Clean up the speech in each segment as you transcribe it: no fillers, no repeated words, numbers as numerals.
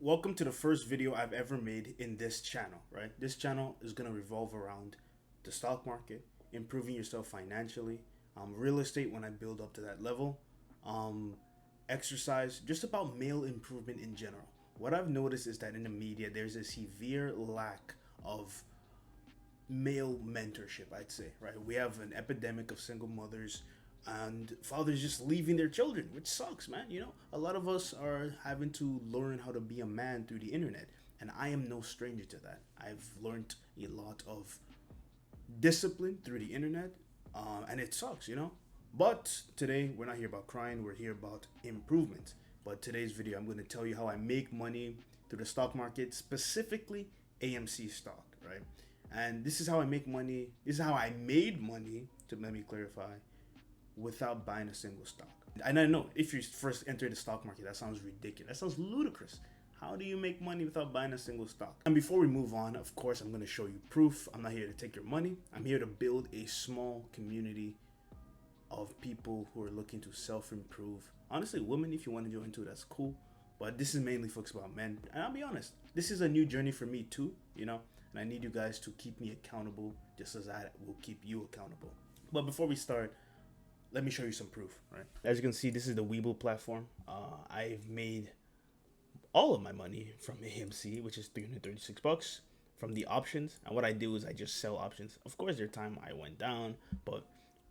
Welcome to the first video I've ever made in this channel, right? This channel is going to revolve around the stock market, improving yourself financially, real estate when I build up to that level, um, exercise, just about male improvement in general. What I've noticed is that in the media, there's a severe lack of male mentorship, I'd say, right? We have an epidemic of single mothers and fathers just leaving their children, which sucks, man. A lot of us are having to learn how to be a man through the internet, and I am no stranger to that. I've learned a lot of discipline through the internet, and it sucks. But today, we're not here about crying, we're here about improvement. But today's video, I'm going to tell you how I make money through the stock market, specifically AMC stock, right? And this is how I make money. This is how I made money, to let me clarify, without buying a single stock. And I know if you first enter the stock market, that sounds ridiculous. That sounds ludicrous. How do you make money without buying a single stock? And before we move on, of course, I'm going to show you proof. I'm not here to take your money. I'm here to build a small community of people who are looking to self-improve. Honestly, women, if you want to join too, that's cool. But this is mainly focused about men. And I'll be honest, this is a new journey for me too, and I need you guys to keep me accountable just as I will keep you accountable. But before we start, let me show you some proof, right? As you can see, this is the Webull platform. I've made all of my money from AMC, which is 336 bucks from the options. And what I do is I just sell options. Of course, there's time I went down, but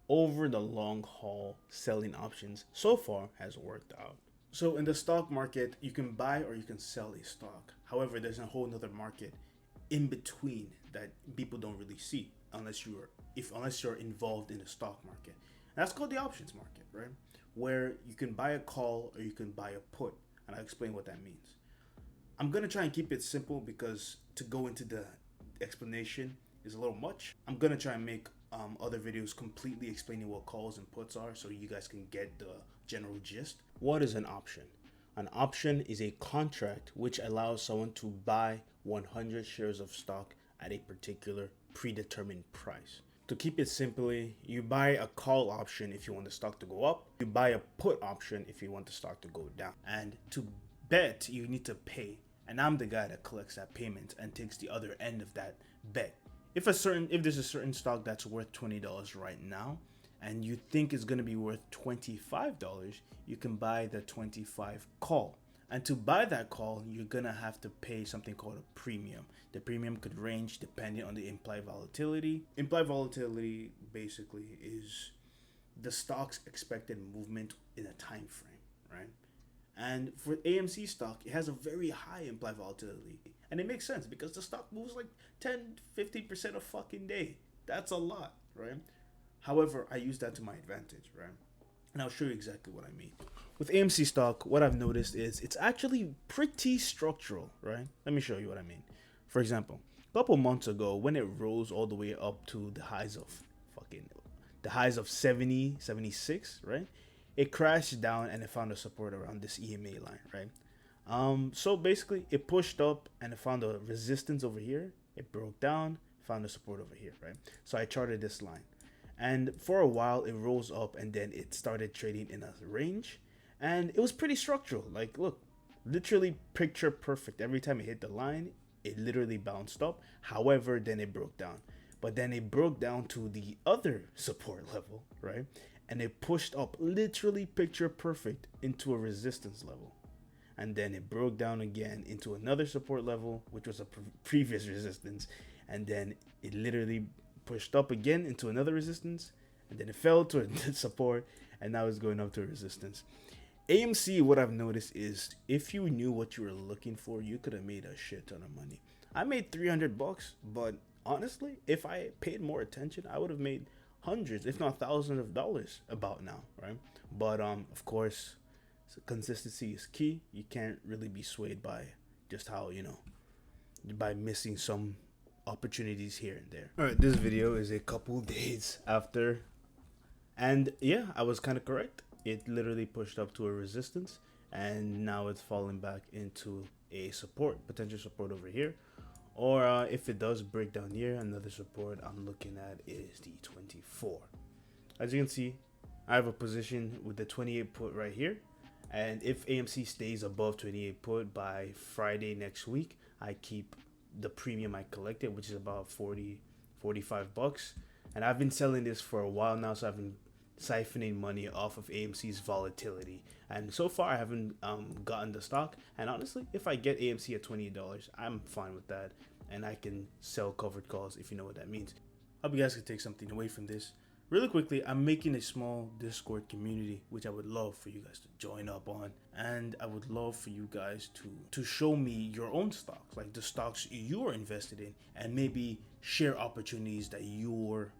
over the long haul, selling options so far has worked out. So in the stock market, you can buy or you can sell a stock. However, there's a whole nother market in between that people don't really see unless you're involved in the stock market. And that's called the options market, right? Where you can buy a call or you can buy a put, and I'll explain what that means. I'm gonna try and keep it simple because to go into the explanation is a little much. I'm gonna try and make other videos completely explaining what calls and puts are so you guys can get the general gist. What is an option? An option is a contract which allows someone to buy 100 shares of stock at a particular predetermined price. To keep it simply, you buy a call option if you want the stock to go up. You buy a put option if you want the stock to go down. And to bet, you need to pay. And I'm the guy that collects that payment and takes the other end of that bet. If there's a certain stock that's worth $20 right now, and you think it's going to be worth $25, you can buy the 25 call. And to buy that call, you're going to have to pay something called a premium. The premium could range depending on the implied volatility. Implied volatility basically is the stock's expected movement in a time frame, right? And for AMC stock, it has a very high implied volatility. And it makes sense because the stock moves like 10-15% a fucking day. That's a lot, right? However, I use that to my advantage, right? And I'll show you exactly what I mean. With AMC stock, what I've noticed is it's actually pretty structural, right? Let me show you what I mean. For example, a couple months ago, when it rose all the way up to the highs of 70, 76, right? It crashed down and it found a support around this EMA line, right? So basically, it pushed up and it found a resistance over here. It broke down, found a support over here, right? So I charted this line. And for a while, it rose up and then it started trading in a range. And it was pretty structural. Like, look, literally picture perfect. Every time it hit the line, it literally bounced up. However, then it broke down. But then it broke down to the other support level, right? And it pushed up literally picture perfect into a resistance level. And then it broke down again into another support level, which was a previous resistance. And then it literally pushed up again into another resistance, and then it fell to a support, and now it's going up to a resistance. AMC, what I've noticed is if you knew what you were looking for, you could have made a shit ton of money. I made 300 bucks, but honestly, if I paid more attention, I would have made hundreds, if not thousands of dollars about now, right? But of course, consistency is key. You can't really be swayed by just how, by missing some opportunities here and there. All right, this video is a couple days after, and yeah, I was kind of correct. It literally pushed up to a resistance, and now it's falling back into a potential support over here. Or if it does break down here, another support I'm looking at is the 24. As you can see, I have a position with the 28 put right here, And if AMC stays above 28 put by Friday next week, I keep the premium I collected, which is about 40, 45 bucks. And I've been selling this for a while now, so I've been siphoning money off of AMC's volatility. And so far, I haven't gotten the stock. And honestly, if I get AMC at $28, I'm fine with that. And I can sell covered calls, if you know what that means. Hope you guys can take something away from this. Really quickly, I'm making a small Discord community, which I would love for you guys to join up on. And I would love for you guys to show me your own stocks, like the stocks you're invested in, and maybe share opportunities that you're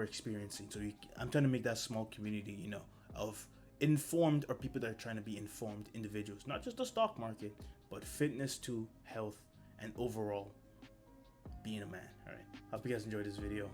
experiencing. So I'm trying to make that small community, you know, of informed or people that are trying to be informed individuals, not just the stock market, but fitness to health and overall being a man. All right. Hope you guys enjoyed this video.